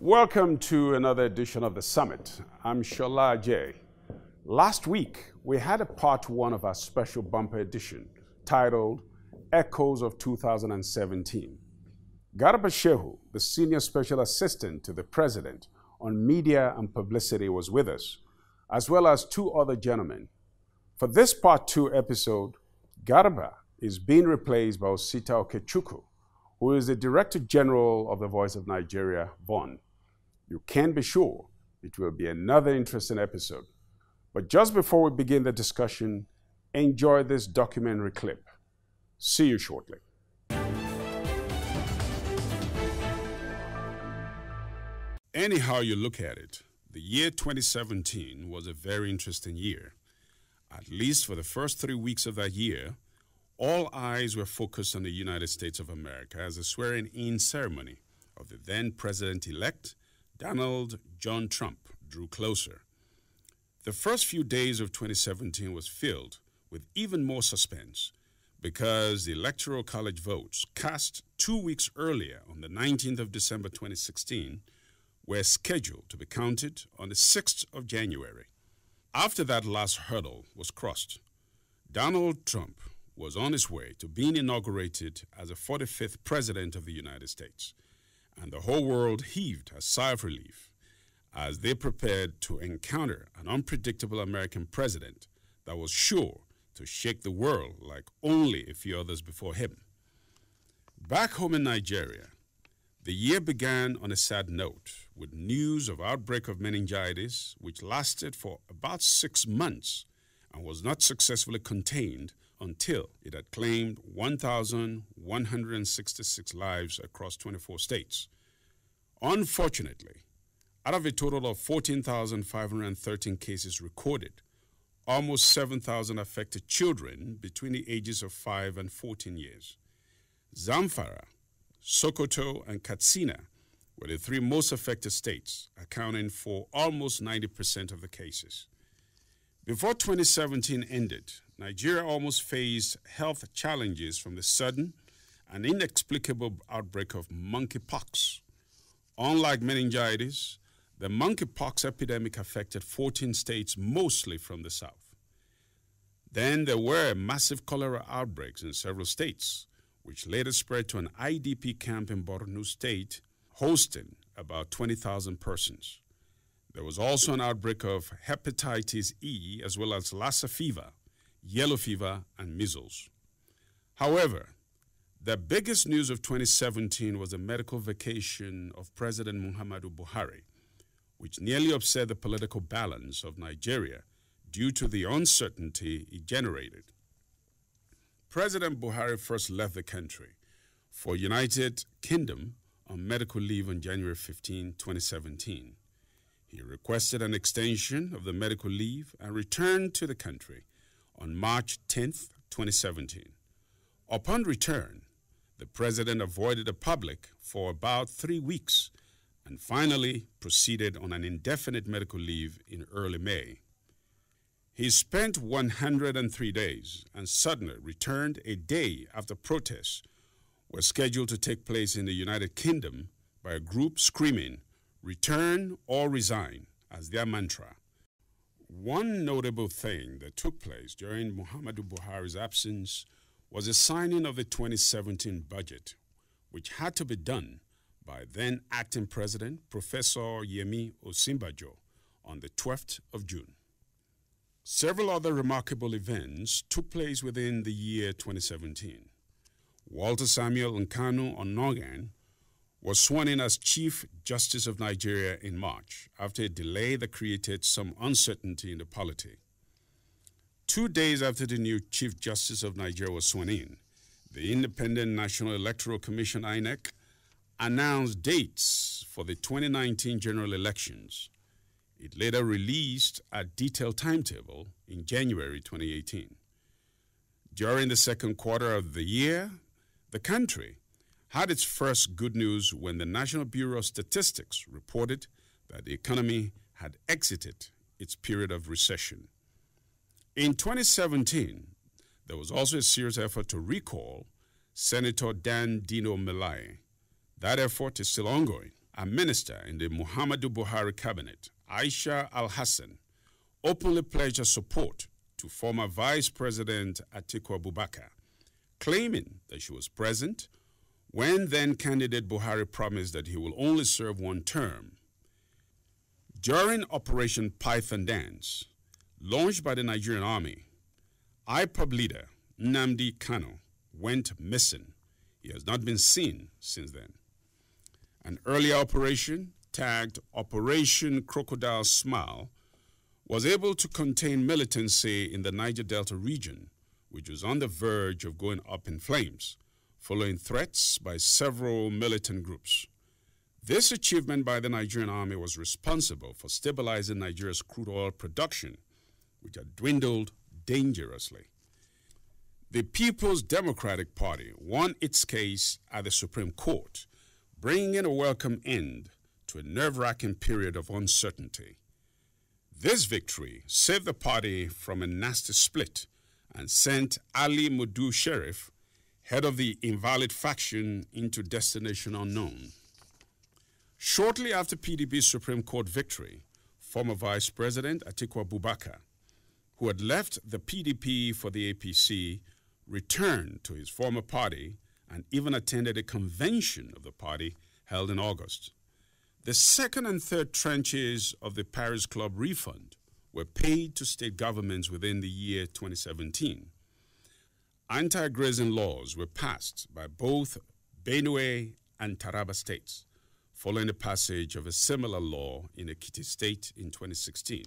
Welcome to another edition of The Summit. I'm Shola Ajay. Last week, we had a part one of our special bumper edition titled Echoes of 2017. Garba Shehu, the Senior Special Assistant to the President on Media and Publicity, was with us, as well as two other gentlemen. For this part two episode, Garba is being replaced by Osita Okechukwu, who is the Director General of the Voice of Nigeria, VON. You can be sure it will be another interesting episode. But just before we begin the discussion, enjoy this documentary clip. See you shortly. Anyhow you look at it, the year 2017 was a very interesting year. At least for the first 3 weeks of that year, all eyes were focused on the United States of America as the swearing-in ceremony of the then President-elect Donald John Trump drew closer. The first few days of 2017 was filled with even more suspense because the Electoral College votes cast 2 weeks earlier on the 19th of December 2016 were scheduled to be counted on the 6th of January. After that last hurdle was crossed, Donald Trump was on his way to being inaugurated as the 45th President of the United States, and the whole world heaved a sigh of relief as they prepared to encounter an unpredictable American president that was sure to shake the world like only a few others before him. Back home in Nigeria, the year began on a sad note with news of outbreak of meningitis, which lasted for about 6 months and was not successfully contained until it had claimed 1,166 lives across 24 states. Unfortunately, out of a total of 14,513 cases recorded, almost 7,000 affected children between the ages of 5 and 14 years. Zamfara, Sokoto, and Katsina were the 3 most affected states, accounting for almost 90% of the cases. Before 2017 ended, Nigeria almost faced health challenges from the sudden and inexplicable outbreak of monkeypox. Unlike meningitis, the monkeypox epidemic affected 14 states, mostly from the south. Then there were massive cholera outbreaks in several states, which later spread to an IDP camp in Borno State, hosting about 20,000 persons. There was also an outbreak of hepatitis E, as well as Lassa fever, yellow fever, and measles. However, the biggest news of 2017 was the medical vacation of President Muhammadu Buhari, which nearly upset the political balance of Nigeria due to the uncertainty it generated. President Buhari first left the country for United Kingdom on medical leave on January 15, 2017. He requested an extension of the medical leave and returned to the country on March 10, 2017. Upon return, the president avoided the public for about 3 weeks and finally proceeded on an indefinite medical leave in early May. He spent 103 days and suddenly returned a day after protests were scheduled to take place in the United Kingdom by a group screaming, "Return or resign," as their mantra. One notable thing that took place during Muhammadu Buhari's absence was the signing of the 2017 budget, which had to be done by then acting President Professor Yemi Osinbajo on the 12th of June. Several other remarkable events took place within the year 2017. Walter Samuel Nkanu Onnoghen was sworn in as Chief Justice of Nigeria in March after a delay that created some uncertainty in the polity. 2 days after the new Chief Justice of Nigeria was sworn in, the Independent National Electoral Commission, INEC, announced dates for the 2019 general elections. It later released a detailed timetable in January 2018. During the second quarter of the year, the country had its first good news when the National Bureau of Statistics reported that the economy had exited its period of recession. In 2017, there was also a serious effort to recall Senator Dan Dino Melaye. That effort is still ongoing, a minister in the Muhammadu Buhari cabinet, Aisha Al-Hassan, openly pledged her support to former Vice President Atiku Abubakar, claiming that she was present when then-candidate Buhari promised that he will only serve one term. During Operation Python Dance, launched by the Nigerian Army, IPOB leader Nnamdi Kanu went missing. He has not been seen since then. An earlier operation, tagged Operation Crocodile Smile, was able to contain militancy in the Niger Delta region, which was on the verge of going up in flames, following threats by several militant groups. This achievement by the Nigerian Army was responsible for stabilizing Nigeria's crude oil production, which had dwindled dangerously. The People's Democratic Party won its case at the Supreme Court, bringing a welcome end to a nerve-wracking period of uncertainty. This victory saved the party from a nasty split and sent Ali Mudu Sheriff, head of the invalid faction, into destination unknown. Shortly after PDP's Supreme Court victory, former Vice President Atiku Abubakar, who had left the PDP for the APC, returned to his former party and even attended a convention of the party held in August. The second and third tranches of the Paris Club refund were paid to state governments within the year 2017. Anti-grazing laws were passed by both Benue and Taraba states, following the passage of a similar law in Ekiti State in 2016.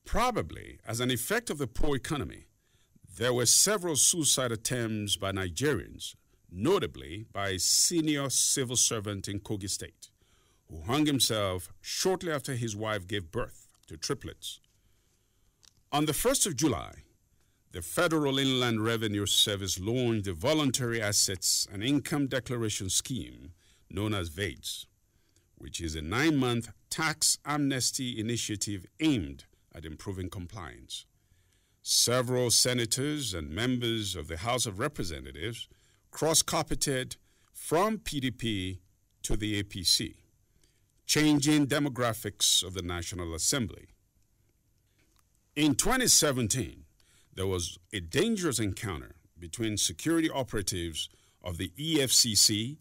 Probably as an effect of the poor economy, there were several suicide attempts by Nigerians, notably by a senior civil servant in Kogi State, who hung himself shortly after his wife gave birth to triplets. On the 1st of July, the Federal Inland Revenue Service launched the Voluntary Assets and Income Declaration Scheme, known as VADES, which is a 9-month tax amnesty initiative aimed at improving compliance. Several senators and members of the House of Representatives cross-carpeted from PDP to the APC, changing demographics of the National Assembly. In 2017, there was a dangerous encounter between security operatives of the EFCC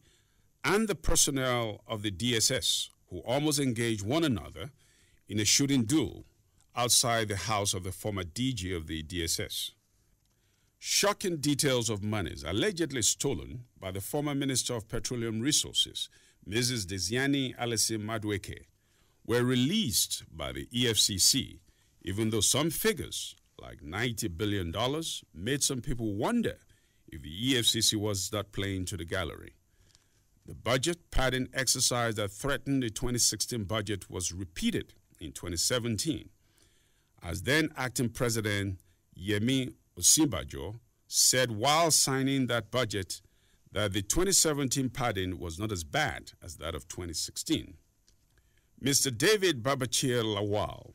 and the personnel of the DSS, who almost engaged one another in a shooting duel outside the house of the former DG of the DSS. Shocking details of monies allegedly stolen by the former Minister of Petroleum Resources, Mrs. Desiani Alison Madueke, were released by the EFCC, even though some figures, like $90 billion, made some people wonder if the EFCC was not playing to the gallery. The budget padding exercise that threatened the 2016 budget was repeated in 2017, as then acting President Yemi Osinbajo said while signing that budget that the 2017 padding was not as bad as that of 2016. Mr. David Babachir Lawal,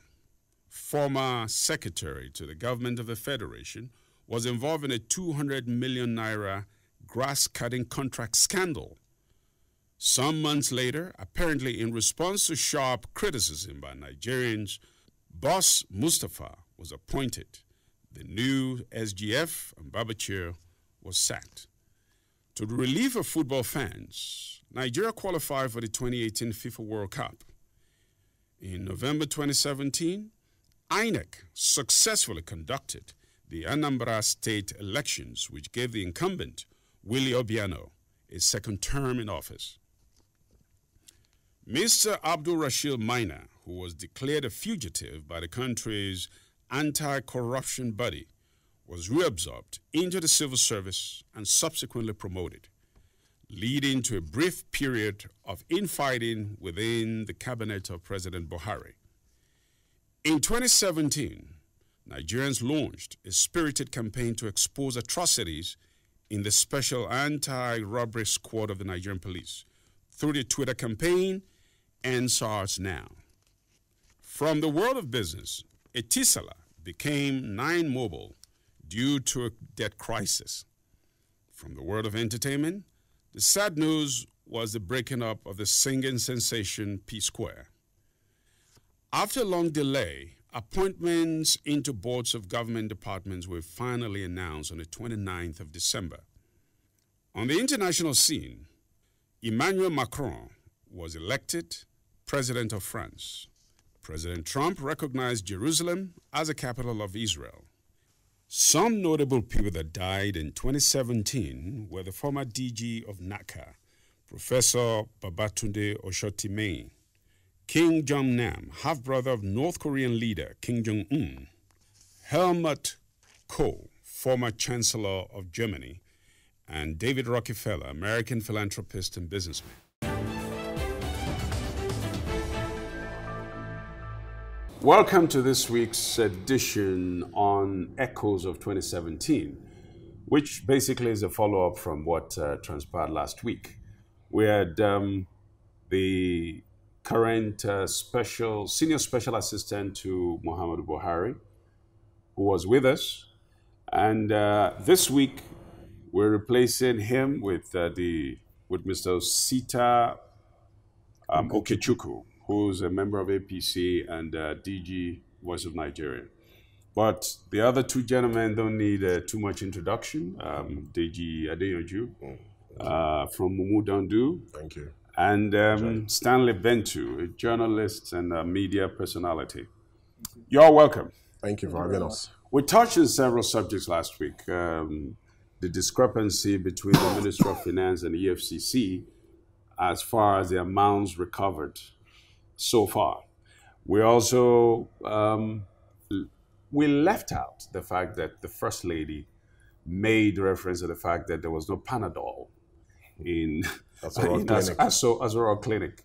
former secretary to the government of the Federation, was involved in a 200 million naira grass-cutting contract scandal. Some months later, apparently in response to sharp criticism by Nigerians, Boss Mustafa was appointed. The new SGF and Babachir was sacked. To the relief of football fans, Nigeria qualified for the 2018 FIFA World Cup. In November 2017, INEC successfully conducted the Anambra State elections, which gave the incumbent, Willie Obiano, a second term in office. Mr. Abdul Rashid Maina, who was declared a fugitive by the country's anti-corruption body, was reabsorbed into the civil service and subsequently promoted, leading to a brief period of infighting within the cabinet of President Buhari. In 2017, Nigerians launched a spirited campaign to expose atrocities in the Special Anti-Robbery Squad of the Nigerian Police through the Twitter campaign EndSARS Now. From the world of business, Etisalat became 9 Mobile due to a debt crisis. From the world of entertainment, the sad news was the breaking up of the singing sensation P-Square. After a long delay, appointments into boards of government departments were finally announced on the 29th of December. On the international scene, Emmanuel Macron was elected President of France. President Trump recognized Jerusalem as the capital of Israel. Some notable people that died in 2017 were the former DG of NACA, Professor Babatunde Oshotimehin, Kim Jong-nam, half-brother of North Korean leader Kim Jong-un, Helmut Kohl, former Chancellor of Germany, and David Rockefeller, American philanthropist and businessman. Welcome to this week's edition on Echoes of 2017, which basically is a follow-up from what transpired last week. We had the current senior special assistant to Muhammadu Buhari, who was with us. And this week, we're replacing him with Mr. Sita Okechukwu, who's a member of APC and DG Voice of Nigeria. But the other two gentlemen don't need too much introduction. DG Adeyanju from Mumu Dandu. Thank you. And Stanley Bentu, a journalist and a media personality. You're welcome. Thank you for having us. We touched on several subjects last week. The discrepancy between the Ministry of Finance and the EFCC as far as the amounts recovered so far. We also we left out the fact that the First Lady made reference to the fact that there was no Panadol in Asoro Clinic.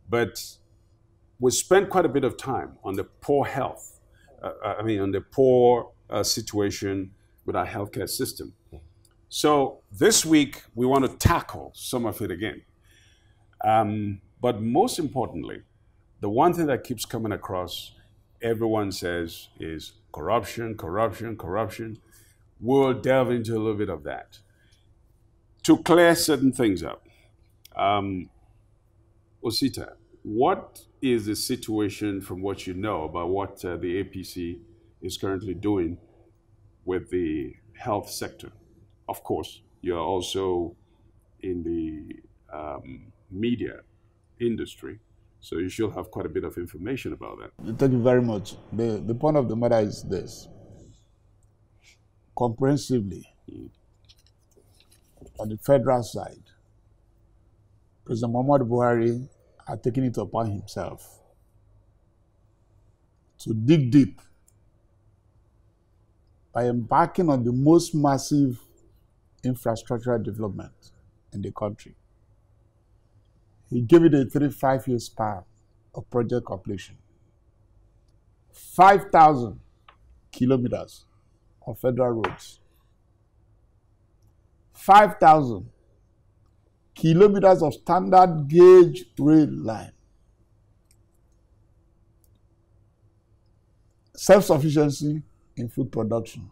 But we spent quite a bit of time on the poor health, on the poor situation with our healthcare system. So this week, we want to tackle some of it again. But most importantly, the one thing that keeps coming across, everyone says, is corruption, corruption, corruption. We'll delve into a little bit of that. To clear certain things up, Osita, what is the situation from what you know about what the APC is currently doing with the health sector? Of course, you're also in the media industry, so you should have quite a bit of information about that. Thank you very much. The point of the matter is this. Comprehensively, on the federal side, President Muhammadu Buhari had taken it upon himself to dig deep by embarking on the most massive infrastructural development in the country. He gave it a 3-5 year span of project completion. 5,000 kilometers of federal roads. 5,000 kilometers of standard gauge rail line. Self-sufficiency in food production.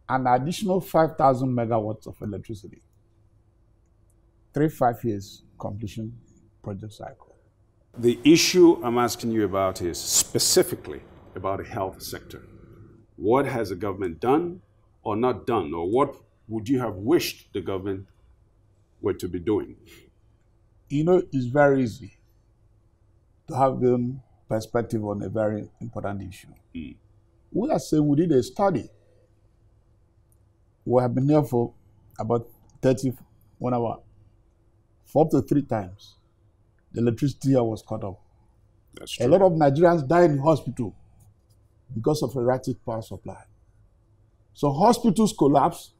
An additional 5,000 megawatts of electricity. 3-5 years completion project cycle. The issue I'm asking you about is specifically about the health sector. What has the government done or not done, or what would you have wished the government were to be doing? You know, it's very easy to have a perspective on a very important issue. We are saying we did a study. We have been here for about 31 hours. For up to 3 times, the electricity here was cut off. That's true. A lot of Nigerians died in hospital because of erratic power supply. So hospitals collapsed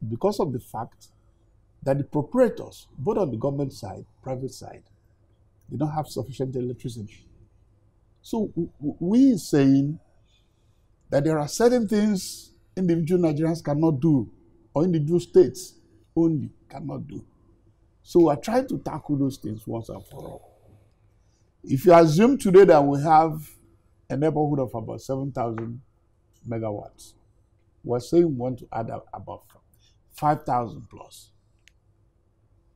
because of the fact that the proprietors, both on the government side, private side, they don't have sufficient electricity. So we are saying that there are certain things individual Nigerians cannot do, or individual states only cannot do. So we are trying to tackle those things once and for all. If you assume today that we have a neighborhood of about 7,000 megawatts, we're saying we want to add about 5,000 plus.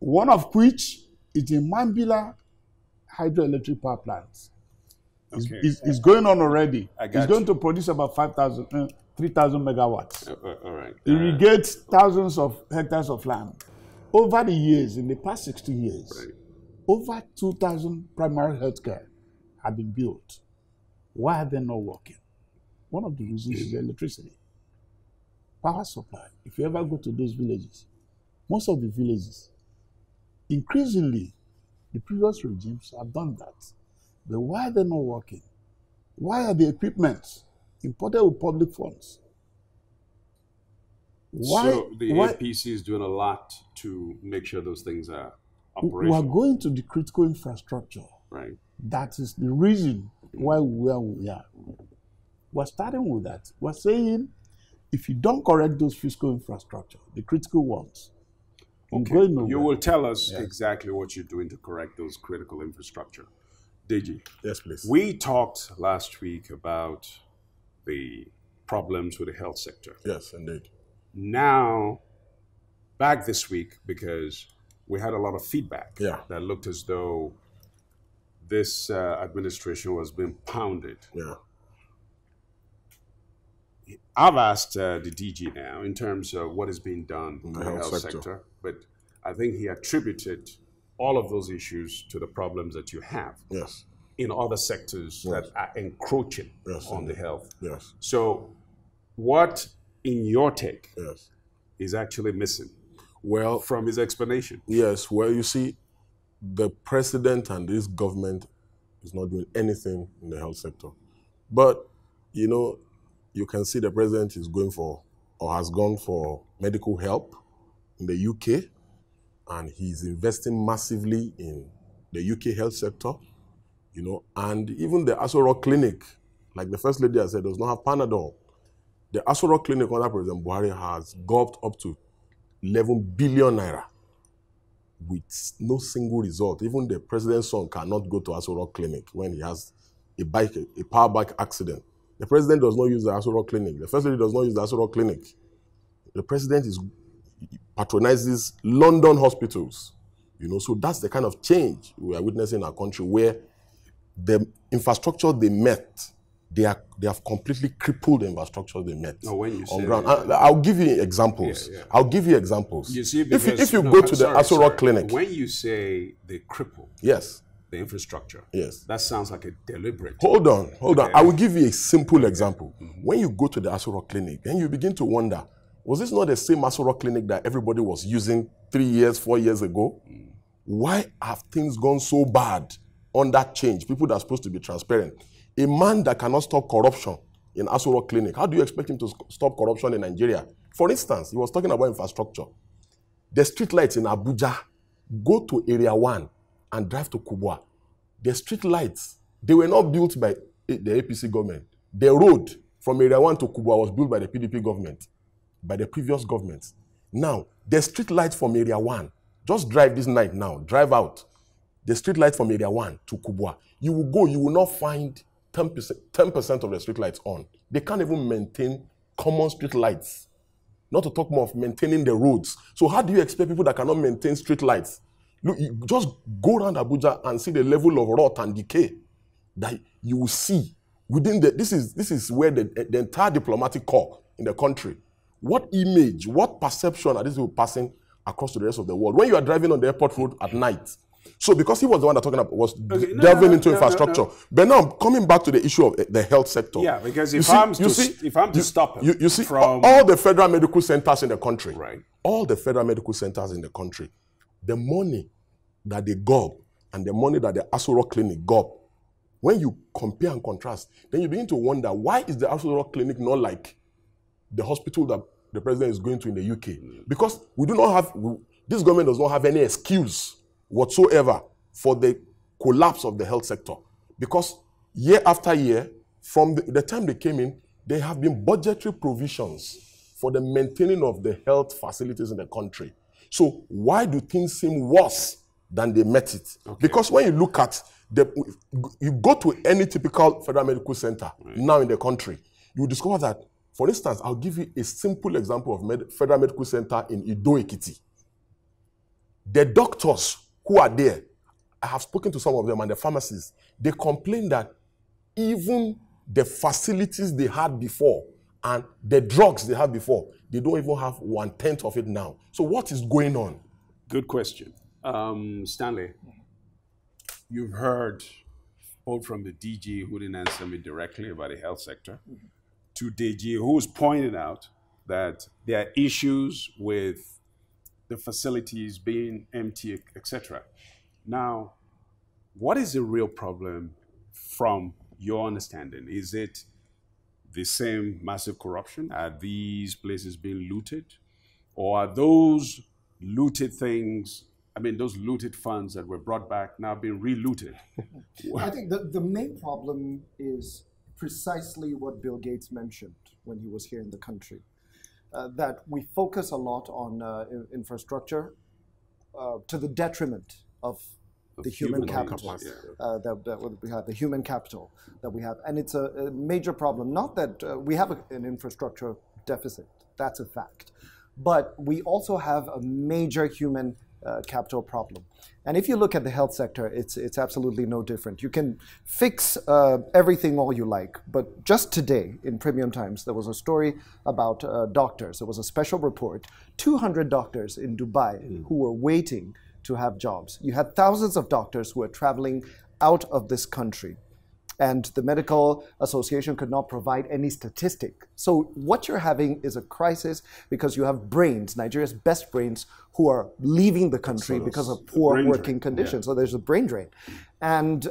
one of which is in Mambila hydroelectric power plant. Okay. It's going on already. It's going you. to produce about 3,000 megawatts. All right. Irrigates thousands of hectares of land. Over the years, in the past 60 years, Right. over 2,000 primary healthcare have been built. Why are they not working? One of the reasons is electricity. Power supply. If you ever go to those villages, most of the villages, increasingly, the previous regimes have done that. But why are they not working? Why are the equipment imported with public funds? So the APC is doing a lot to make sure those things are operational. We are going to the critical infrastructure. Right. That is the reason why we are where we are. We're starting with that. We're saying if you don't correct those physical infrastructure, the critical ones, Okay. You will tell us exactly what you're doing to correct those critical infrastructure. Deji. Yes, please. We talked last week about the problems with the health sector. Yes, indeed. Now, back this week, because we had a lot of feedback that looked as though this administration was being pounded. Yeah. I've asked the DG now in terms of what is being done in the health sector, but I think he attributed all of those issues to the problems that you have in other sectors that are encroaching on the health. Yes. So what, in your take, is actually missing from his explanation? Yes, well, you see, the president and this government is not doing anything in the health sector. But, you know, you can see the president is going for, or has gone for, medical help in the UK, and he's investing massively in the UK health sector, you know, and even the Aso Rock Clinic, like the First Lady has said, does not have Panadol. The Aso Rock Clinic under President Buhari has gulped up to 11 billion naira with no single result. Even the president's son cannot go to Aso Rock Clinic when he has a power bike accident. The president does not use the Aso Rock Clinic. The First Lady does not use the Aso Rock Clinic. The president patronizes London hospitals. You know, so that's the kind of change we are witnessing in our country, where the infrastructure they met, they have completely crippled the infrastructure they met. No, when you on say ground. I'll give you examples. I'll give you examples. You see, if you go to the Aso Rock Clinic, when you say they cripple the infrastructure, that sounds like a deliberate. Hold on. I will give you a simple example. When you go to the Aso Rock Clinic, then you begin to wonder, was this not the same Aso Rock Clinic that everybody was using 3 years, 4 years ago? Why have things gone so bad on that change? People that are supposed to be transparent. A man that cannot stop corruption in Aso Rock Clinic, how do you expect him to stop corruption in Nigeria? For instance, he was talking about infrastructure. The street lights in Abuja, go to Area 1 and drive to Kubwa. The street lights, they were not built by the APC government. The road from Area 1 to Kubwa was built by the PDP government, by the previous government. Now, the street lights from Area 1, just drive this night now, drive out. The street light from Area 1 to Kubwa, you will not find 10% of the street lights on. They can't even maintain common street lights, not to talk more of maintaining the roads. So how do you expect people that cannot maintain street lights? Look, you just go around Abuja and see the level of rot and decay that you will see within this is where the entire diplomatic corps in the country, what image, what perception are these people passing across to the rest of the world when you are driving on the airport road at night? So because he was the one that was delving into infrastructure. But now coming back to the issue of the health sector. Yeah, because if I'm to stop him, you see all the federal medical centers in the country, all the federal medical centers in the country, the money that they gulp and the money that the Aso Rock Clinic gulp, when you compare and contrast, then you begin to wonder, why is the Aso Rock Clinic not like the hospital that the president is going to in the UK? Because this government does not have any excuse whatsoever for the collapse of the health sector. Because year after year, from the time they came in, there have been budgetary provisions for the maintaining of the health facilities in the country. So why do things seem worse than they met it? Because when you look at you go to any typical federal medical center now in the country, you will discover that, for instance, I'll give you a simple example of federal medical center in Ido Ekiti. The doctors who are there, I have spoken to some of them, and the pharmacists, they complain that even the facilities they had before and the drugs they had before, they don't even have 1/10 of it now. So what is going on? Good question. Stanley, you've heard both from the DG, who didn't answer me directly about the health sector, to DG, who's pointed out that there are issues with the facilities being empty, etc. Now, what is the real problem from your understanding? Is it the same massive corruption? Are these places being looted? Or are those looted things, I mean, those looted funds that were brought back now being re-looted? I think the main problem is precisely what Bill Gates mentioned when he was here in the country, that we focus a lot on infrastructure to the detriment of the human capital that we have, the human capital that we have. And it's a major problem. Not that we have an infrastructure deficit, that's a fact. But we also have a major human capital problem. And if you look at the health sector, it's absolutely no different. You can fix everything all you like, but just today in Premium Times, there was a story about doctors. There was a special report, 200 doctors in Dubai who were waiting to have jobs. You had thousands of doctors who were traveling out of this country, and the Medical Association could not provide any statistic. So what you're having is a crisis because you have brains, Nigeria's best brains, who are leaving the country because of poor working conditions. So there's a brain drain. And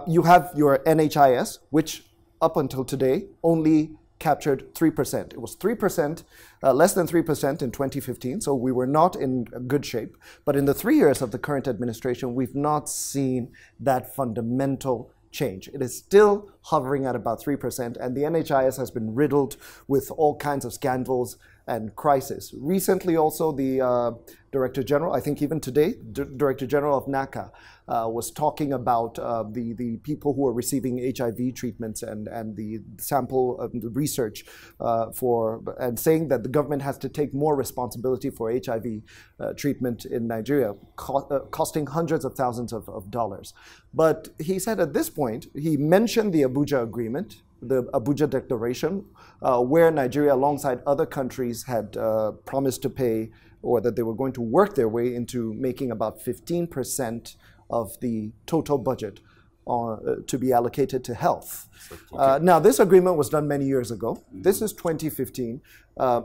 you have your NHIS, which up until today only captured 3%. It was 3%, less than 3% in 2015, so we were not in good shape. But in the 3 years of the current administration, we've not seen that fundamental change. It is still hovering at about 3%, and the NHIS has been riddled with all kinds of scandals and crisis. Recently also, the Director General, I think even today, Director General of NACA was talking about the people who are receiving HIV treatments and the sample the research and saying that the government has to take more responsibility for HIV treatment in Nigeria, costing hundreds of thousands of dollars. But he said at this point, he mentioned the Abuja Agreement, the Abuja Declaration, where Nigeria, alongside other countries, had promised to pay, or that they were going to work their way into making about 15% of the total budget to be allocated to health. Now, this agreement was done many years ago. This is 2015.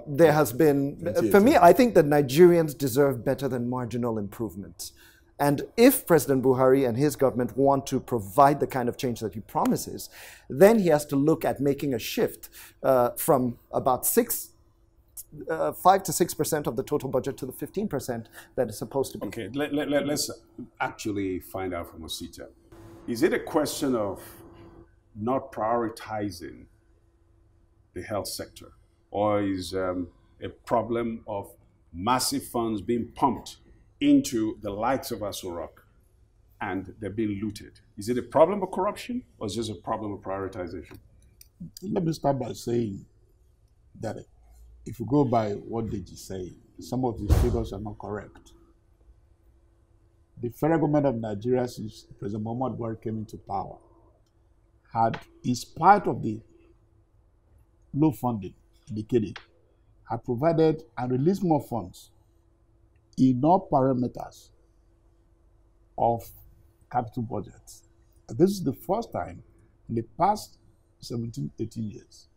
There has been, for me, I think that Nigerians deserve better than marginal improvements. And if President Buhari and his government want to provide the kind of change that he promises, then he has to look at making a shift from about 5 to 6% of the total budget to the 15% that is supposed to be. Okay, let's actually find out from Osita. Is it a question of not prioritizing the health sector, or is a problem of massive funds being pumped into the likes of Aso Rock and they're being looted? Is it a problem of corruption, or is this a problem of prioritization? Let me start by saying that if you go by what Deji say, some of these figures are not correct. The federal government of Nigeria, since President Muhammadu Buhari came into power, had, in spite of the low funding indicated, had provided and released more funds in all parameters of capital budgets. And this is the first time in the past 17, 18 years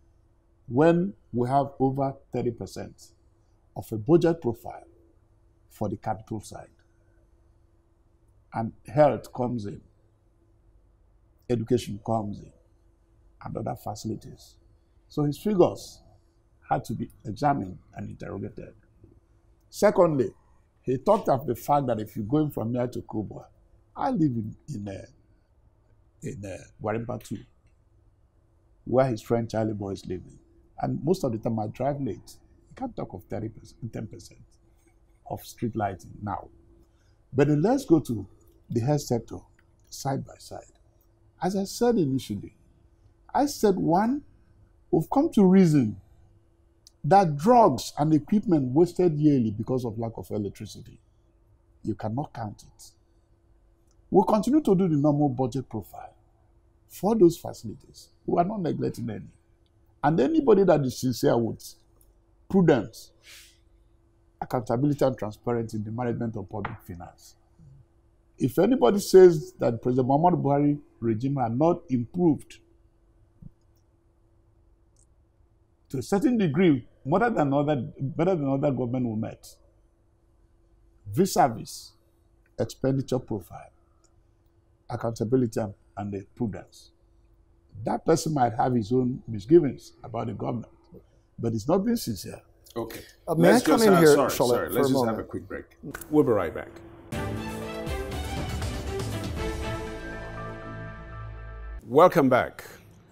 when we have over 30% of a budget profile for the capital side. And health comes in, education comes in, and other facilities. So his figures had to be examined and interrogated. Secondly, he talked of the fact that if you're going from here to Kubwa, I live in Warimpa 2, where his friend Charlie Boy is living. And most of the time I drive late. You can't talk of 30%, 10% of street lighting now. But then let's go to the health sector side by side. As I said initially, I said, one, we've come to reason that drugs and equipment wasted yearly because of lack of electricity. you cannot count it. We'll continue to do the normal budget profile for those facilities. We are not neglecting any. And anybody that is sincere with prudence, accountability, and transparency in the management of public finance. If anybody says that President Muhammadu Buhari regime had not improved to a certain degree, better than other government we met, vis-a-vis expenditure profile, accountability, and the prudence, that person might have his own misgivings about the government, but it's not being sincere. Okay. May I come in here, sorry. Let's just have a quick break. We'll be right back. Welcome back.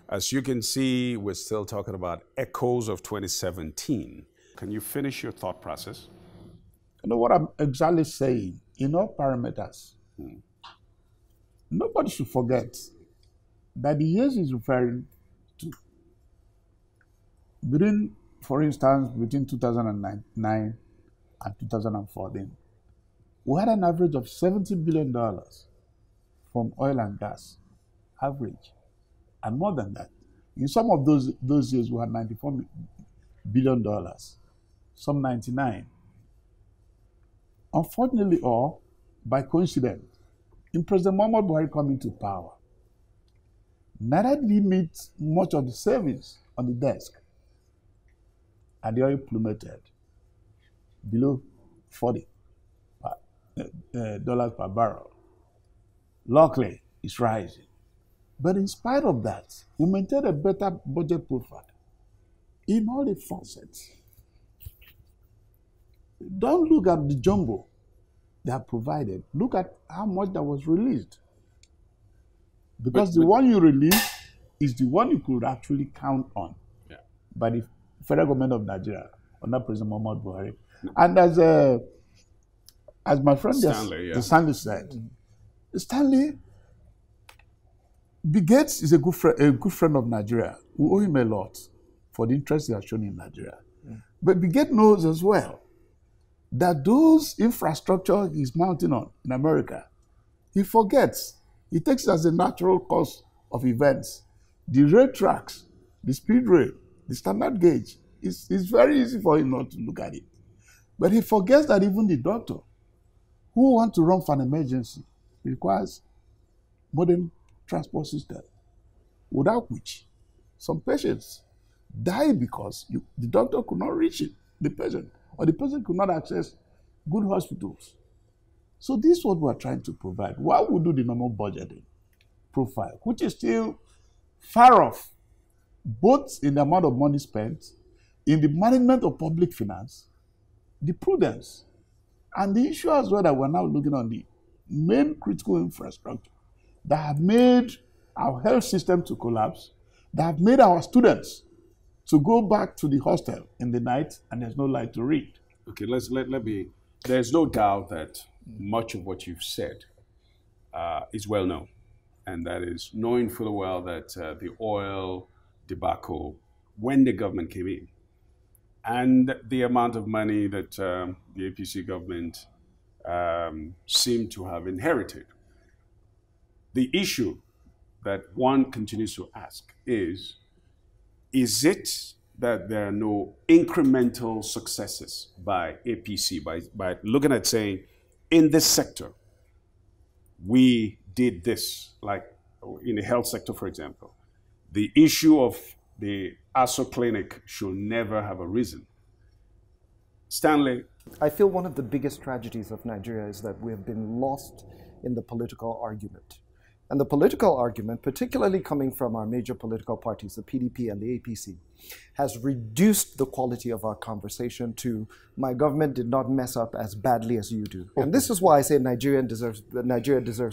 As you can see, we're still talking about echoes of 2017. Can you finish your thought process? You know what I'm exactly saying? In all parameters, nobody should forget that the years he's referring to, for instance, between 2009 and 2014, we had an average of $70 billion from oil and gas, average, and more than that. In some of those years, we had $94 billion, some 99. Unfortunately, or by coincidence, in President Muhammadu Buhari coming to power, neither did he meet much of the savings on the desk, and the oil plummeted below $40 per barrel. Luckily, it's rising. But in spite of that, we maintained a better budget profile in all the facets. Don't look at the jumbo they have provided. Look at how much that was released. Because the one you release is the one you could actually count on by the federal government of Nigeria under President Muhammadu Buhari. And as my friend Stanley said, Stanley, Bill Gates is a good friend of Nigeria. We owe him a lot for the interest he has shown in Nigeria. But Bill Gates knows as well that those infrastructure he's mounting on in America, he forgets. He takes it as a natural course of events. The rail tracks, the speed rail, the standard gauge, it's very easy for him not to look at it. But he forgets that even the doctor who wants to run for an emergency requires modern transport system, without which some patients die because the doctor could not reach the patient, or the patient could not access good hospitals. So this is what we're trying to provide. While we do the normal budgeting profile, which is still far off, both in the amount of money spent, in the management of public finance, the prudence, and the issue as well that we're now looking on the main critical infrastructure that have made our health system to collapse, that have made our students to go back to the hostel in the night and there's no light to read. Okay, let me, there's no doubt that much of what you've said is well known. And that is knowing full well that the oil debacle, when the government came in, and the amount of money that the APC government seemed to have inherited. The issue that one continues to ask is it that there are no incremental successes by APC, by looking at saying, in this sector, we did this, like in the health sector, for example. The issue of the ASO clinic should never have arisen. Stanley? I feel one of the biggest tragedies of Nigeria is that we have been lost in the political argument. And the political argument, particularly coming from our major political parties, the PDP and the APC, has reduced the quality of our conversation to, my government did not mess up as badly as you do. And this is why I say Nigeria deserves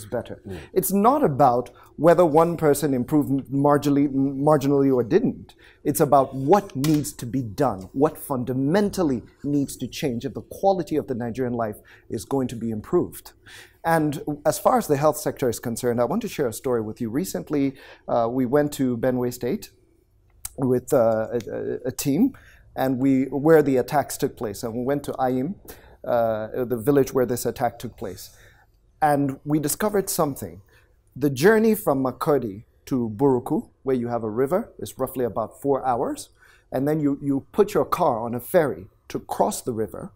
better. It's not about whether one person improved marginally or didn't. It's about what needs to be done, what fundamentally needs to change if the quality of the Nigerian life is going to be improved. And as far as the health sector is concerned, I want to share a story with you. Recently, we went to Benue State with a team, and where the attacks took place. And we went to Ayim, the village where this attack took place. And we discovered something. The journey from Makurdi to Buruku, where you have a river, is roughly about 4 hours. And then you put your car on a ferry to cross the river.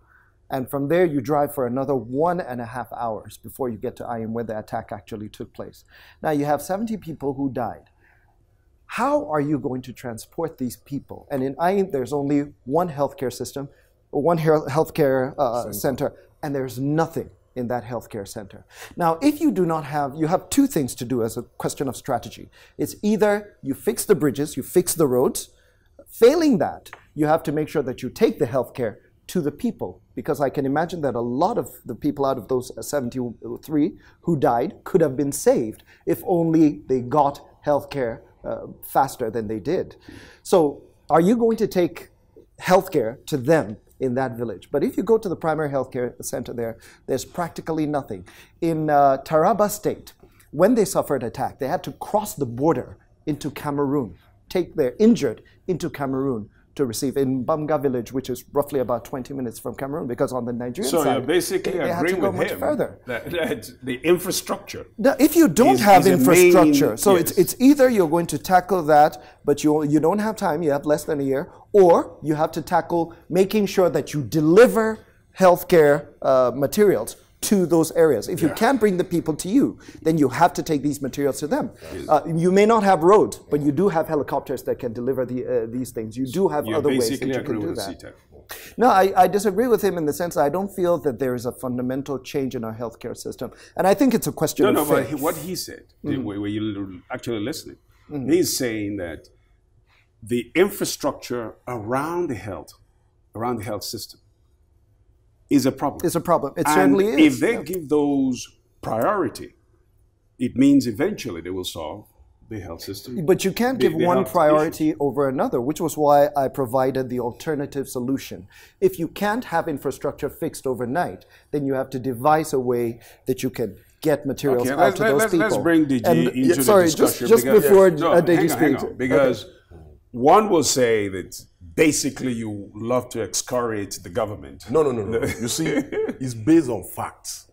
And from there, you drive for another 1.5 hours before you get to Ayim, where the attack actually took place. Now, you have 70 people who died. How are you going to transport these people? And in Ayim, there's only one healthcare system, one healthcare center, and there's nothing in that healthcare center. Now, if you do not have, you have two things to do as a question of strategy. It's either you fix the bridges, you fix the roads. Failing that, you have to make sure that you take the healthcare to the people, because I can imagine that a lot of the people out of those 73 who died could have been saved if only they got healthcare faster than they did. So are you going to take healthcare to them in that village? But if you go to the primary healthcare center there, there's practically nothing. In Taraba State, when they suffered attack, they had to cross the border into Cameroon, take their injured into Cameroon to receive in Bamga village, which is roughly about 20 minutes from Cameroon, because on the Nigerian side, you're basically they had to agreeing go with much him further. That the infrastructure. Now, if you don't have infrastructure, so yes. it's either you're going to tackle that, but you don't have time, you have less than a year, or you have to tackle making sure that you deliver healthcare materials to those areas. If you can't bring the people to you, then you have to take these materials to them. You may not have roads, but you do have helicopters that can deliver these things. You do have other ways that you can do that. No, I disagree with him in the sense that I don't feel that there is a fundamental change in our healthcare system. And I think it's a question of faith. But what he said, were you actually listening? He's saying that the infrastructure around the health system is a problem. It's a problem. It certainly is. If they give those priority, it means eventually they will solve the health system. But you can't give one priority over another, which was why I provided the alternative solution. If you can't have infrastructure fixed overnight, then you have to devise a way that you can get materials out to those people. Let's bring DG into the discussion. Just before DG speaks. Because one will say that basically you love to excoriate the government. No. You see, it's based on facts.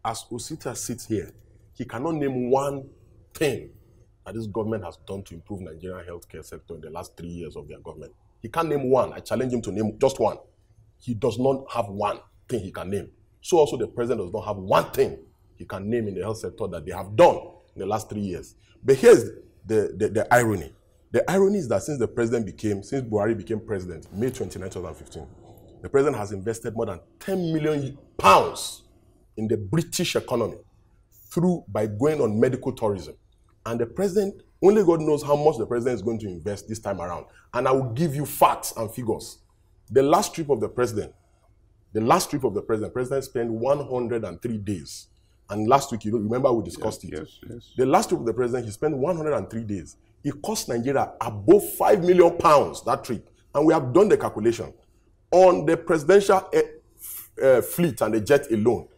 As Osita sits here, he cannot name one thing that this government has done to improve Nigerian healthcare sector in the last 3 years of their government. He can't name one. I challenge him to name just one. He does not have one thing he can name. So also the president does not have one thing he can name in the health sector that they have done in the last 3 years. But here's the irony. The irony is that since Buhari became president, May 29, 2015, the president has invested more than £10 million in the British economy by going on medical tourism. And the president, only God knows how much the president is going to invest this time around. And I will give you facts and figures. The last trip of the president, the president spent 103 days. And last week, you remember we discussed it. Yes. The last trip of the president, he spent 103 days. It cost Nigeria above £5 million, that trip. And we have done the calculation. On the presidential fleet and the jet alone,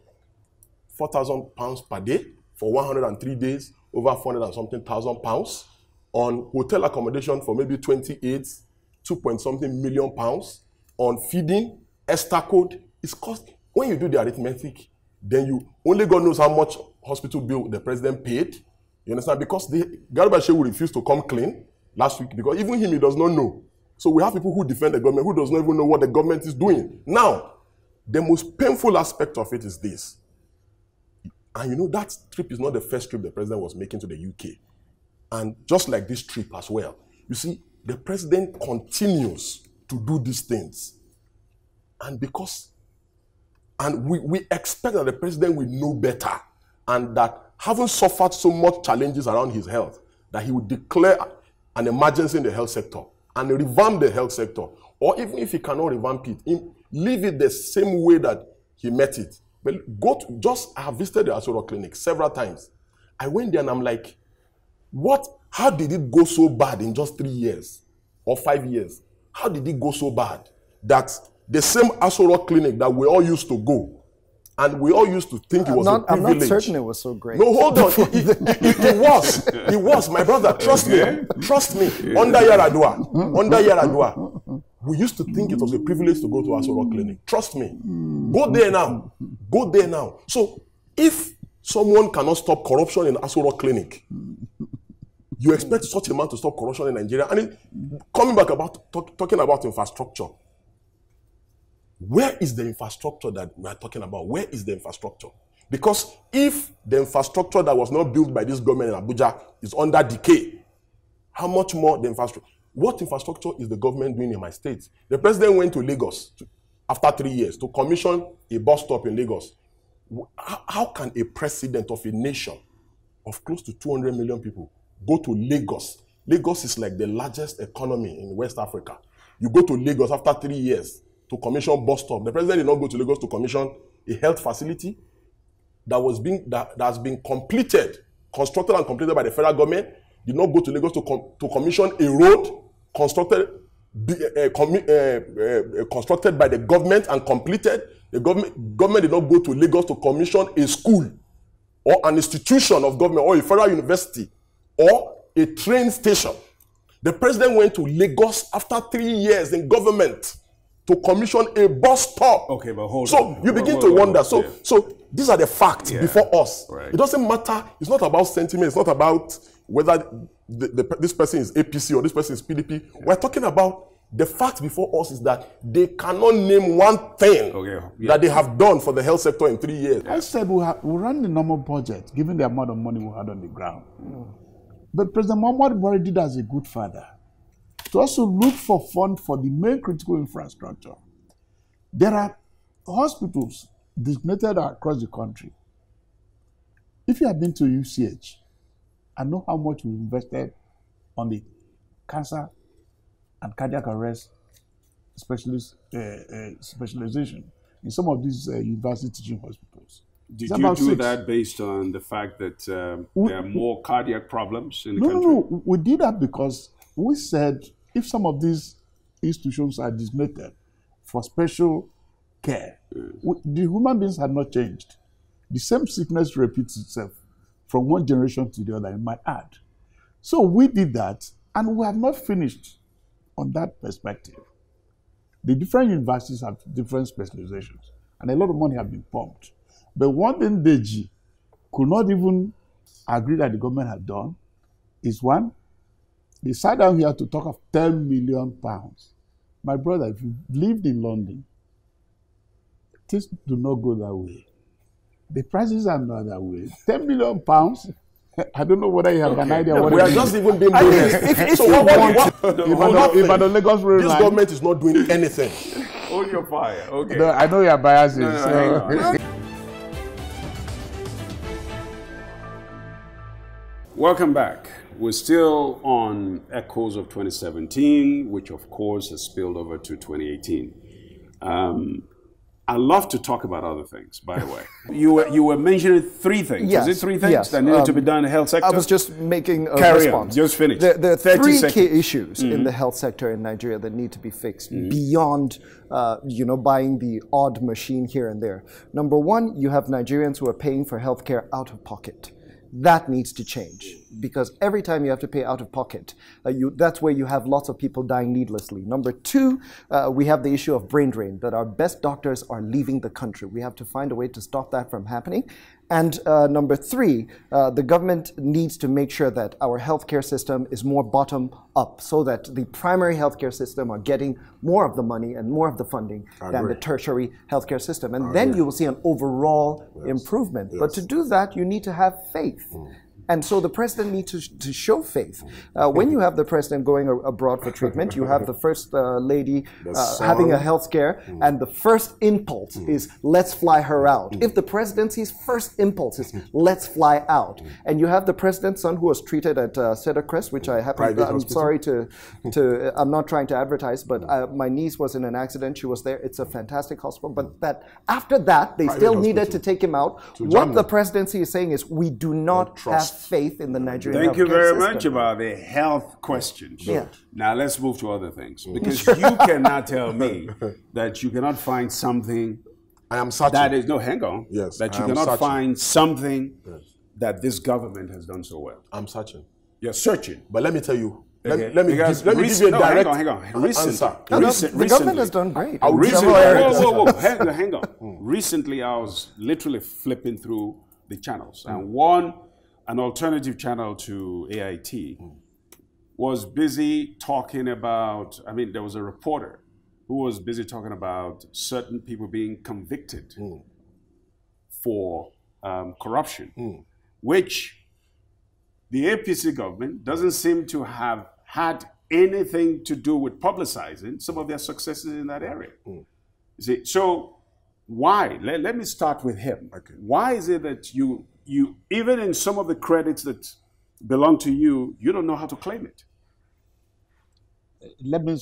£4,000 per day for 103 days, over 400 and something thousand pounds. On hotel accommodation for maybe 28, 2-point-something million pounds. On feeding, Esther code, it's cost. When you do the arithmetic, then only God knows how much hospital bill the president paid. You understand? Because Garba Shehu refused to come clean last week, because even him, he does not know. So we have people who defend the government who does not even know what the government is doing. Now, the most painful aspect of it is this. And that trip is not the first trip the president was making to the UK. And just like this trip as well, you see, the president continues to do these things. And we expect that the president will know better, and that having suffered so much challenges around his health, that he would declare an emergency in the health sector and revamp the health sector. Or even if he cannot revamp it, leave it the same way that he met it. But I have visited the Aso Rock Clinic several times. I went there and I'm like, how did it go so bad in just 3 years or 5 years? How did it go so bad that the same Aso Rock Clinic that we all used to go, and we all used to think it was a privilege. I'm not certain it was so great. No, hold on. It was, my brother. Trust me. Under Yaradua, we used to think it was a privilege to go to Aso Rock Clinic. Trust me. Go there now. Go there now. So if someone cannot stop corruption in Aso Rock Clinic, you expect such a man to stop corruption in Nigeria? And coming back about talking about infrastructure, where is the infrastructure that we are talking about? Where is the infrastructure? Because if the infrastructure that was not built by this government in Abuja is under decay, how much more the infrastructure? What infrastructure is the government doing in my state? The president went to Lagos after 3 years to commission a bus stop in Lagos. How can a president of a nation of close to 200 million people go to Lagos? Lagos is like the largest economy in West Africa. You go to Lagos after 3 years to commission bus stop. The president did not go to Lagos to commission a health facility that has been constructed and completed by the federal government. Did not go to Lagos to commission a road constructed by the government and completed. The government did not go to Lagos to commission a school or an institution of government or a federal university or a train station. The president went to Lagos after 3 years in government to commission a bus stop. Okay, but hold on. So you begin to wonder. So these are the facts before us. Right. It doesn't matter. It's not about sentiment. It's not about whether this person is APC or this person is PDP. Yeah. We're talking about the fact before us is that they cannot name one thing that they have done for the health sector in 3 years. I said we run the normal budget, given the amount of money we had on the ground. But President Muhammadu Buhari did as a good father to also look for funds for the main critical infrastructure. There are hospitals designated across the country. If you have been to UCH, I know how much we invested on the cancer and cardiac arrest specialization in some of these university teaching hospitals. Did you do that based on the fact that there are more cardiac problems in the country? No. We did that because we said if some of these institutions are designated for special care, the human beings had not changed. The same sickness repeats itself from one generation to the other, you might add. So we did that, and we have not finished on that perspective. The different universities have different specializations, and a lot of money have been pumped. But one thing Deji could not even agree that the government had done is one, they sat down here to talk of 10 million pounds. My brother, if you lived in London, things do not go that way. The prices are not that way. 10 million pounds, I don't know whether you have an idea. No, what we are just even being honest. So this government is not doing anything. Hold your fire. Okay. No, I know your biases. No, Welcome back. We're still on echoes of 2017, which of course has spilled over to 2018. I love to talk about other things, by the way. You were mentioning 3 things. Yes. Is it 3 things that needed to be done in the health sector? I was just making a Carry response. On. Just finish. There are 3 seconds. key issues in the health sector in Nigeria that need to be fixed beyond, buying the odd machine here and there. Number 1, you have Nigerians who are paying for healthcare out of pocket. That needs to change, because every time you have to pay out of pocket, that's where you have lots of people dying needlessly. Number 2, we have the issue of brain drain, that our best doctors are leaving the country. We have to find a way to stop that from happening. And number 3, the government needs to make sure that our healthcare system is more bottom up, so that the primary healthcare system are getting more of the money and more of the funding than the tertiary healthcare system. And then you will see an overall improvement. But to do that, you need to have faith. And so the president needs to show faith. When you have the president going abroad for treatment, you have the first lady having a health scare, and the first impulse is, let's fly her out. If the presidency's first impulse is, let's fly out, and you have the president's son who was treated at Cedar Crest, which I happen, I'm sorry I'm not trying to advertise, but my niece was in an accident. She was there. It's a fantastic hospital. But that after that, they still needed to take him out. What the presidency is saying is, we do not have faith in the Nigerian Thank you healthcare very system. much about the health questions. Yeah. Now let's move to other things, because you cannot tell me that you cannot find something. I am searching. That is, no, hang on. Yes, that you I am cannot searching. find something that this government has done so well. I'm searching. You're searching. But let me tell you Let me give you a direct answer. The government has done great. Hang on. Recently, I was literally flipping through the channels, and an alternative channel to AIT, was busy talking about, there was a reporter who was busy talking about certain people being convicted for corruption, which the APC government doesn't seem to have had anything to do with publicizing some of their successes in that area. You see, so why? Let me start with him. Okay. Why is it that you even in some of the credits that belong to you, you don't know how to claim it?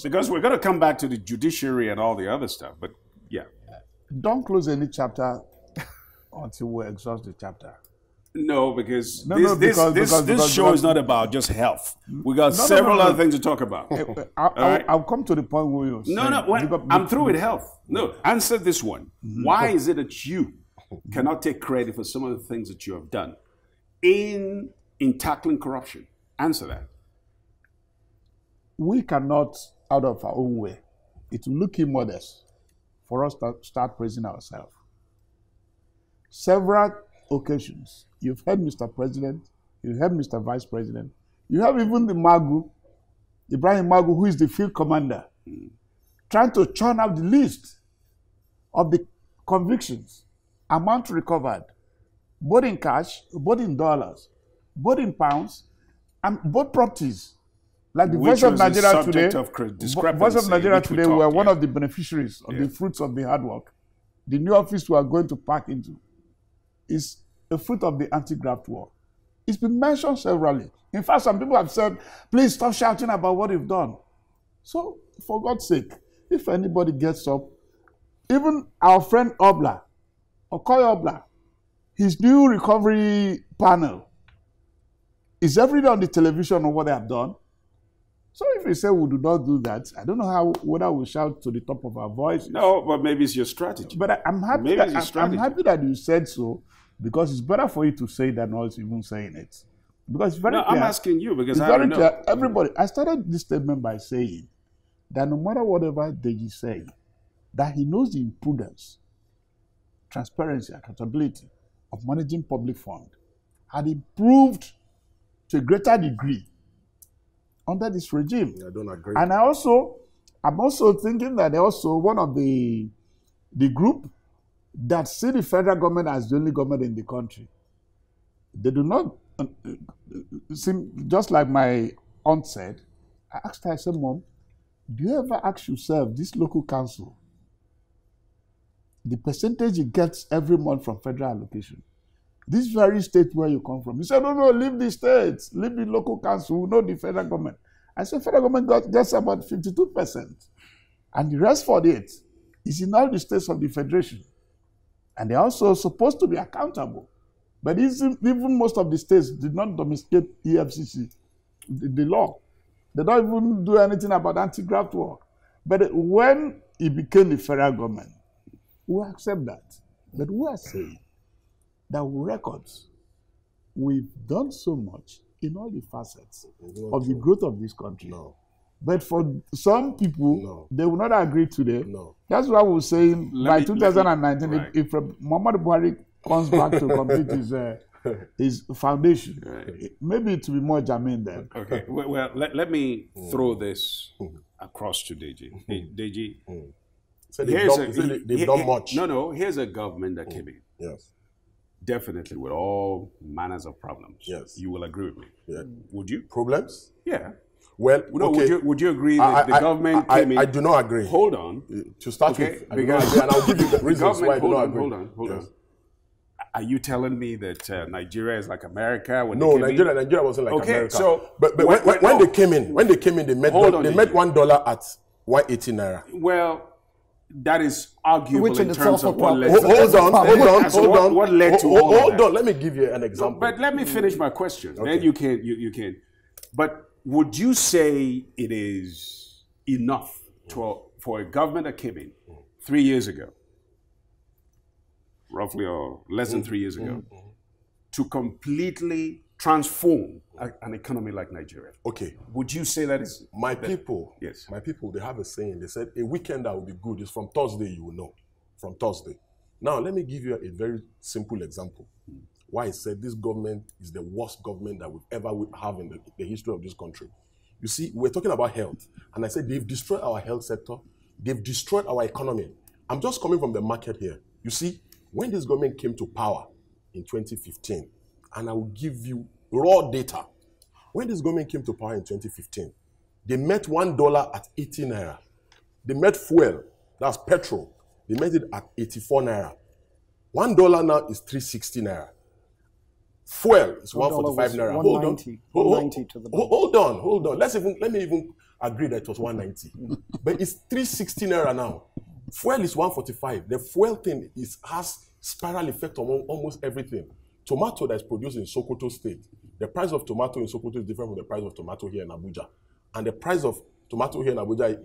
Because we're going to come back to the judiciary and all the other stuff, but yeah. Don't close any chapter until we exhaust the chapter. No, because this show is not about just health. We got several other things to talk about. I'll come to the point where you're saying. I'm through with health. No, answer this one. Why is it that you cannot take credit for some of the things that you have done in tackling corruption? Answer that. We cannot, out of our own way, it will look immodest for us to start praising ourselves. Several occasions, you've heard Mr. President, you've heard Mr. Vice President, you have even the Magu, Ibrahim Magu, who is the field commander, trying to churn out the list of the convictions, amount recovered, both in cash, both in dollars, both in pounds, and both properties. Like the Voice of Nigeria today, Voice of Nigeria today were one of the beneficiaries of the fruits of the hard work. The new office we are going to pack into is a fruit of the anti-graft war. It's been mentioned severally. In fact, some people have said, please stop shouting about what you've done. So, for God's sake, if anybody gets up, even our friend Obla, Okoye Obla, his new recovery panel is every day on the television on what they have done. So if we say we do not do that, I don't know whether we shout to the top of our voice. No, but maybe it's your strategy. But I'm happy that you said so, because it's better for you to say than us even saying it. Because it's very clear. I'm asking you because it's I very don't clear. know. Everybody, I started this statement by saying that no matter whatever Deji say, that he knows the imprudence, transparency, accountability of managing public fund had improved to a greater degree under this regime. I don't agree. And I'm also thinking that also one of the group that see the federal government as the only government in the country, they do not seem, just like my aunt said, I asked her, I said, Mom, do you ever ask yourself, this local council, the percentage it gets every month from federal allocation, this very state where you come from? He said, no, leave the states, leave the local council, we know the federal government. I said, federal government gets about 52%. And the rest 48% is in all the states of the federation. And they're also supposed to be accountable. But even most of the states did not domesticate EFCC, the law. They don't even do anything about anti-graft war. But when it became the federal government, we accept that. But we are saying that with records, we've done so much in all the facets of the growth of this country. No. But for some people, they will not agree today. No. That's why we're saying by 2019, if Muhammadu Buhari comes back to complete his foundation, maybe it will be more germane then. Okay. Well, let me throw this across to Deji. Deji, so they've done much. No, here's a government that came in. Yes. Definitely with all manners of problems. Yes. You will agree with me. Yeah. Would you? Problems? Yeah. Well, no, okay. Would you agree that the government came in? I do not agree. Hold on. To start with, I do not agree, and I'll give you the reasons why I do not agree. Hold on. Are you telling me that Nigeria is like America? No, Nigeria wasn't like America. So, but when they came in, they met $1 at 180 naira. Well, that is arguable Which in terms of what led Hold on. What led to all Hold on. Let me give you an example. But let me finish my question. Okay. Then you can. But would you say it is enough for a government that came in 3 years ago, roughly or less than 3 years ago, to completely transform an economy like Nigeria? Okay. Would you say that is My people, Yes. my people, they have a saying. They said, a weekend that will be good is from Thursday, you will know. From Thursday. Now, let me give you a very simple example. Why I said this government is the worst government that we've ever have in the history of this country. You see, we're talking about health. And I said, they've destroyed our health sector. They've destroyed our economy. I'm just coming from the market here. You see, when this government came to power in 2015, and I will give you raw data. When this government came to power in 2015, they met $1 at 80 naira. They met fuel, that's petrol. They met it at 84 naira. $1 now is 360 naira. Fuel is 145 naira. 190, Hold on. 190 to the dollar. Hold on. Let me even agree that it was 190. But it's 360 naira now. Fuel is 145. The fuel thing has spiral effect on almost everything. Tomato that is produced in Sokoto State, the price of tomato in Sokoto is different from the price of tomato here in Abuja. And the price of tomato here in Abuja,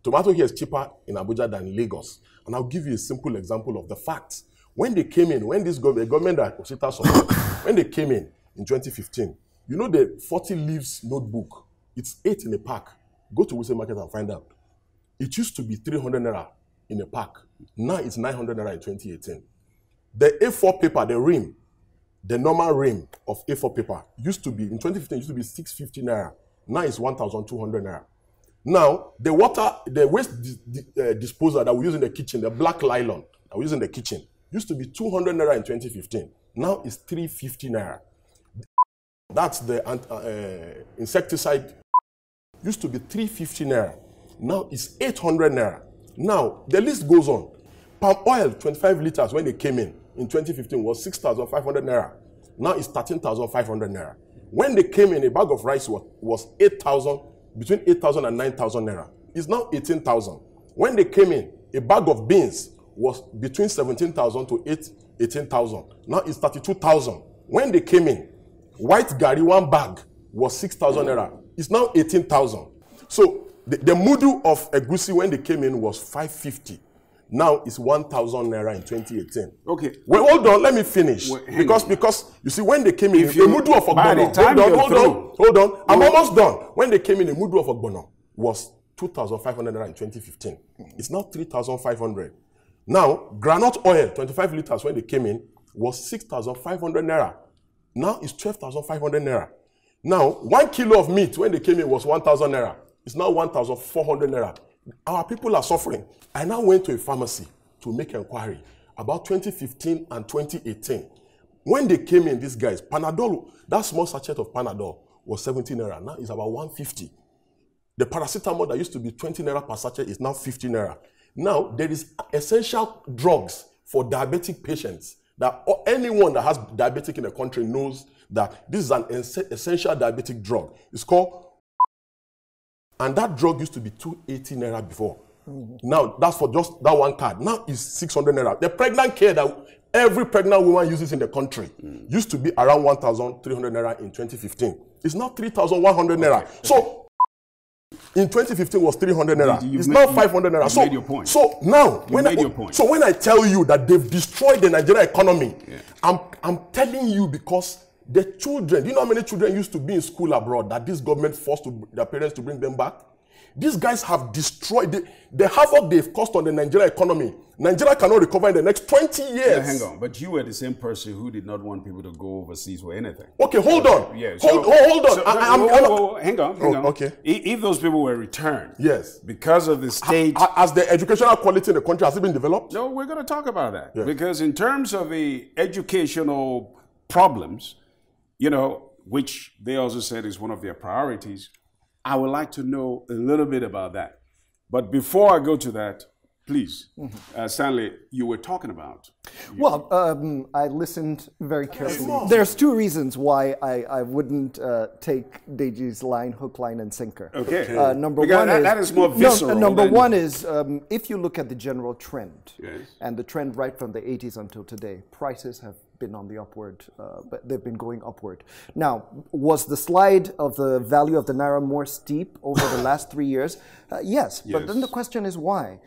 tomato here is cheaper in Abuja than in Lagos. And I'll give you a simple example of the facts. When they came in, when this government, the government that Osita supported, when they came in 2015, you know the 40 leaves notebook, it's 8 in a pack. Go to Wuse Market and find out. It used to be 300 naira in a pack. Now it's 900 naira in 2018. The A4 paper, the rim, the normal rim of A4 paper used to be, in 2015, used to be 650 naira. Now it's 1,200 naira. Now, the waste disposal that we use in the kitchen, the black nylon that we use in the kitchen, used to be 200 naira in 2015. Now it's 350 naira. That's the insecticide. Used to be 350 naira. Now it's 800 naira. Now, the list goes on. Palm oil, 25 liters, when they came in 2015, was 6,500 naira. Now it's 13,500 naira. When they came in, a bag of rice was 8,000, between 8,000 and 9,000 naira. It's now 18,000. When they came in, a bag of beans was between 17,000 to 18,000. Now it's 32,000. When they came in, white gari, one bag, was 6,000 naira. It's now 18,000. So the mudu of egusi when they came in was 550. Now it's 1,000 naira in 2018. Okay. Well, hold on, let me finish. Because you see, when they came in, a mudu of ogbono. Hold on. I'm almost done. When they came in, a mudu of ogbono was 2,500 naira in 2015. It's now 3,500. Now, granite oil, 25 liters when they came in, was 6,500 naira. Now it's 12,500 naira. Now, 1 kilo of meat when they came in was 1,000 naira. It's now 1,400 naira. Our people are suffering. I now went to a pharmacy to make inquiry about 2015 and 2018. When they came in, these guys, Panadol, that small sachet of Panadol was 70 naira. Now it's about 150. The paracetamol that used to be 20 naira per sachet is now 50 naira. Now, there is essential drugs for diabetic patients that anyone that has diabetic in the country knows that this is an essential diabetic drug. It's called, and that drug used to be 280 naira before. Now, that's for just that one card. Now it's 600 naira. The pregnant care that every pregnant woman uses in the country used to be around 1,300 naira in 2015. It's now 3,100 naira. Okay. So, in 2015 was 300 naira. It's now 500 naira. So, made your point. So now, when I tell you that they've destroyed the Nigerian economy, I'm telling you because the children, do you know how many children used to be in school abroad that this government forced their parents to bring them back? These guys have destroyed the havoc they've caused on the Nigerian economy. Nigeria cannot recover in the next 20 years. Yeah, hang on, but you were the same person who did not want people to go overseas for anything. Okay, hold on. Yeah, hold on. Hang on. Okay. If those people were returned, yes, because of the state, as the educational quality in the country has it been developed? No, we're going to talk about that. Yeah. Because in terms of the educational problems, you know, which they also said is one of their priorities, I would like to know a little bit about that. But before I go to that, please, Stanley, you were talking about. Well, I listened very carefully. There's two reasons why I wouldn't take Deji's line, hook, line, and sinker. Okay. Number one that is more visceral. Number one is if you look at the general trend, yes, and the trend right from the 80s until today, prices have been on the upward, but they've been going upward. Now, was the slide of the value of the naira more steep over the last 3 years? Yes, but then the question is why?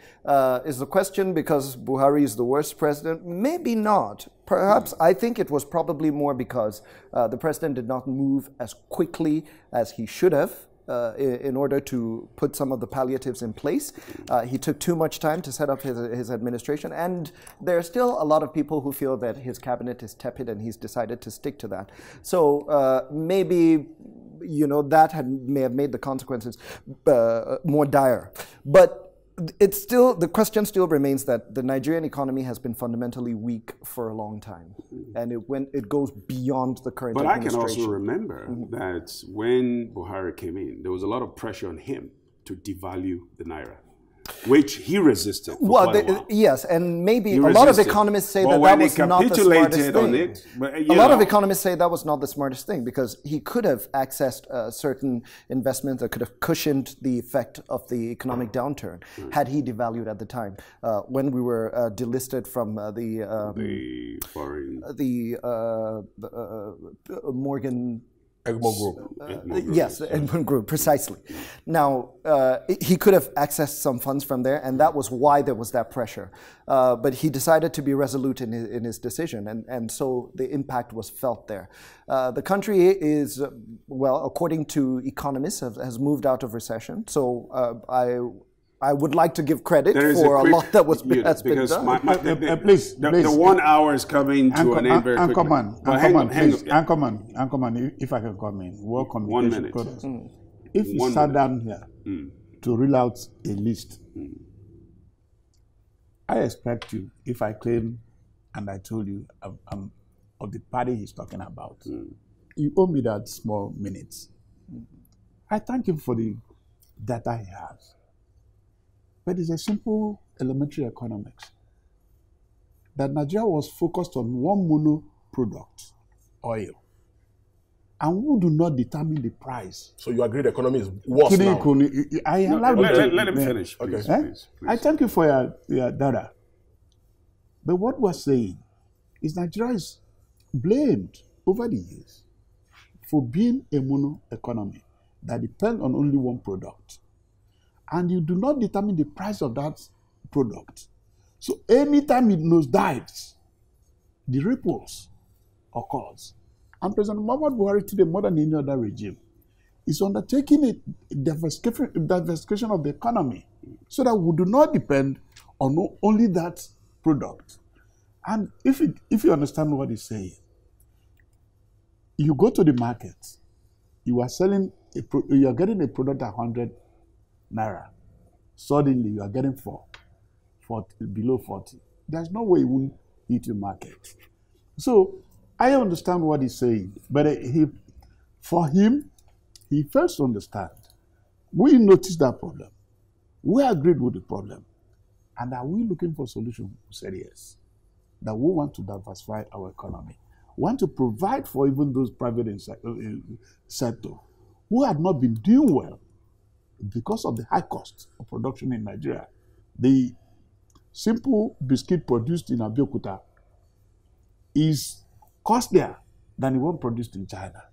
Is the question because Buhari is the worst president? Maybe not. Perhaps, I think it was probably more because the president did not move as quickly as he should have. In order to put some of the palliatives in place. He took too much time to set up his administration, and there are still a lot of people who feel that his cabinet is tepid and he's decided to stick to that. So maybe, you know, that may have made the consequences more dire. But it's still, the question still remains that the Nigerian economy has been fundamentally weak for a long time, and it goes beyond the current administration. But I can also remember that when Buhari came in, there was a lot of pressure on him to devalue the naira, which he resisted for quite a while. Yes, and maybe a lot of economists say that was not the smartest thing. A lot of economists say that was not the smartest thing because he could have accessed certain investments that could have cushioned the effect of the economic downturn had he devalued at the time. When we were delisted from Morgan. Egmont Group. Yes, Egmont Group, precisely. Now, he could have accessed some funds from there, and that was why there was that pressure. But he decided to be resolute in his decision, and so the impact was felt there. The country is, well, according to economists, has moved out of recession. So I would like to give credit for a lot that has been done. Please, the 1 hour is coming to an end very quickly. Anchorman, if I can come in. Welcome. 1 minute. If you sat down here to reel out a list, I expect you, if I claim and I told you I'm of the party he's talking about, you owe me that small minutes. I thank him for the data he has. But it's a simple elementary economics. That Nigeria was focused on one mono product, oil. And we do not determine the price. So you agree the economy is worse now? Let him finish, please, please. I thank you for your data. But what we're saying is Nigeria is blamed over the years for being a mono economy that depends on only one product. And you do not determine the price of that product. So anytime it nosedives, the ripples occurs. And President Muhammadu Buhari today, more than any other regime, is undertaking a diversification of the economy so that we do not depend on only that product. And if you understand what he's saying, you go to the market, you are selling, you are getting a product at 100 naira. Suddenly you are getting 40, below 40. There's no way it won't hit your market. So I understand what he's saying, but for him, he fails to understand. We noticed that problem. We agreed with the problem. And are we looking for a solution? We said yes. That we want to diversify our economy. We want to provide for even those private sector who had not been doing well because of the high cost of production in Nigeria. The simple biscuit produced in Abeokuta is costlier than the one produced in China.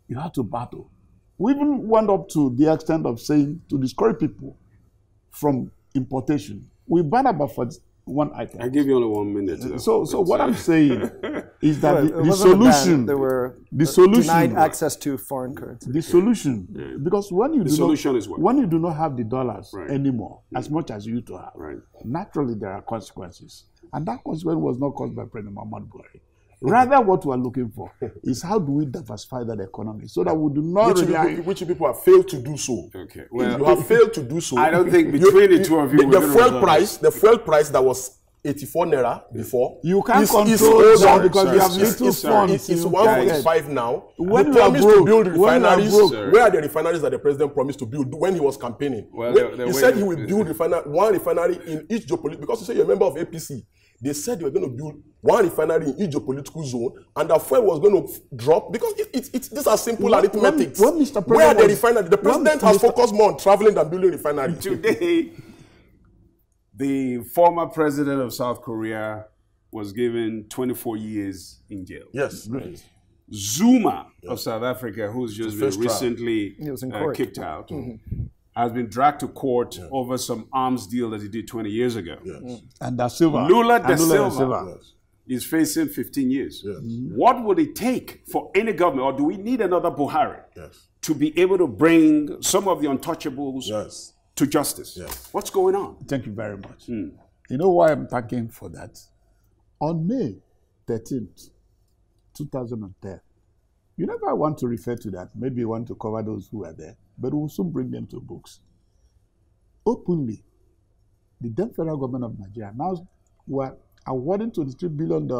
You have to battle. We even went up to the extent of saying to discourage people from importation. We banned about one item. I give you only 1 minute. So what I'm saying is that the solution, they were solution denied access to foreign currency. The solution, because when you do not have the dollars anymore, as much as you used to have, naturally there are consequences, and that consequence was not caused by President Muhammadu Buhari. Rather, what we are looking for is how do we diversify that economy so that we do not which people have failed to do so. Okay, well, you have failed to do so. I don't think between the two of you, the fuel price that was 84 naira before. You can't control that because you have little funds. It's 145 now. When you promised to build refineries, where are the refineries that the president promised to build when he was campaigning? Well, he said he will build one refinery in each geopolitical, because you say you're a member of APC. They said they were going to build one refinery in each geopolitical zone, and the fuel was going to drop because these are simple arithmetic. Where the refinery? The president has focused more on traveling than building refineries. Today, the former president of South Korea was given 24 years in jail. Yes. Great. Zuma of South Africa, who's just been first trial. recently He was in court. kicked out, has been dragged to court over some arms deal that he did 20 years ago. Yes. And Da Silva. Lula da And Lula Silva Yes. is facing 15 years. Yes. What would it take for any government, or do we need another Buhari, Yes. to be able to bring some of the untouchables Yes. to justice? Yes. What's going on? Thank you very much. You know why I'm thanking for that? On May 13th, 2010, you never want to refer to that. Maybe you want to cover those who are there, but we'll soon bring them to books. Openly, the then federal government of Nigeria now were awarding $23 billion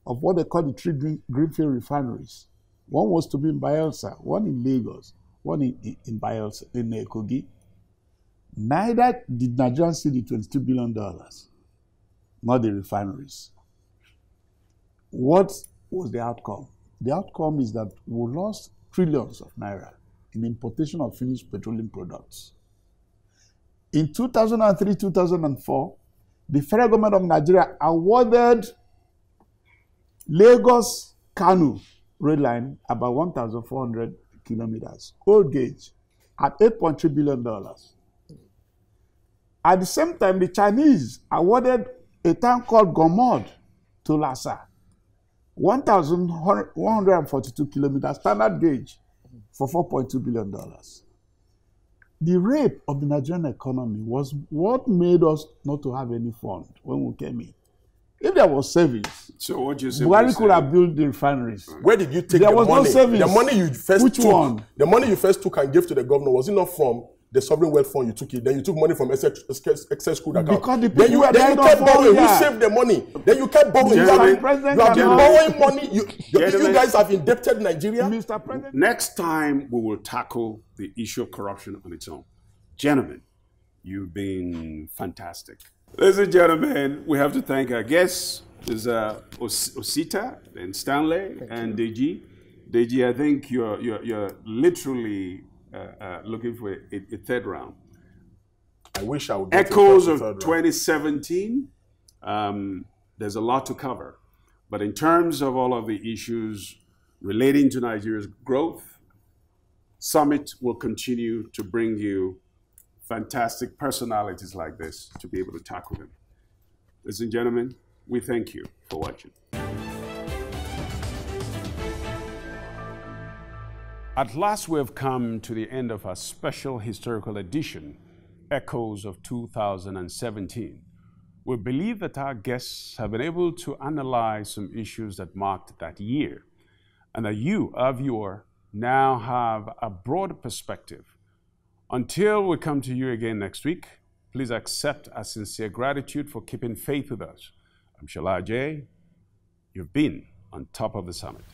of what they call the three greenfield refineries. One was to be in Bayelsa, one in Lagos, one in Bayelsa, in Kogi. Neither did Nigerians see the $22 billion, not the refineries. What was the outcome? The outcome is that we lost trillions of naira in importation of finished petroleum products. In 2003, 2004, the federal government of Nigeria awarded Lagos-Kano rail line about 1,400 kilometers, old gauge, at $8.3 billion. At the same time, the Chinese awarded a town called Gomod to Lhasa, 1,142 kilometers, standard gauge, for $4.2 billion. The rape of the Nigerian economy was what made us not to have any fund when we came in. If there was savings, So what you say? Buhari could have built the refineries. Where did you take There the was no money? savings. The money you first Which took. one? The money you first took and gave to the governor, was it not from the sovereign wealth fund? You took it. Then you took money from excess school account. Because the then people you, were then you dying kept of borrowing. hunger. Who saved the money? Then you kept borrowing. You Gentlemen, have President been cannot- borrowing money. You Gentlemen. guys have indebted Nigeria. Mr. President, Next time, we will tackle the issue of corruption on its own. Gentlemen, you've been fantastic. Ladies and gentlemen, we have to thank our guests. There's Osita and Stanley and Deji. Deji, I think you're literally looking for a third round. I wish I would get Echoes to of the third round. 2017, there's a lot to cover. But in terms of all of the issues relating to Nigeria's growth, Summit will continue to bring you fantastic personalities like this to be able to tackle them. Ladies and gentlemen, we thank you for watching. At last, we have come to the end of our special historical edition, Echoes of 2017. We believe that our guests have been able to analyze some issues that marked that year, and that you, our viewer, now have a broader perspective. Until we come to you again next week, please accept our sincere gratitude for keeping faith with us. I'm Shala J. You've been on top of the summit.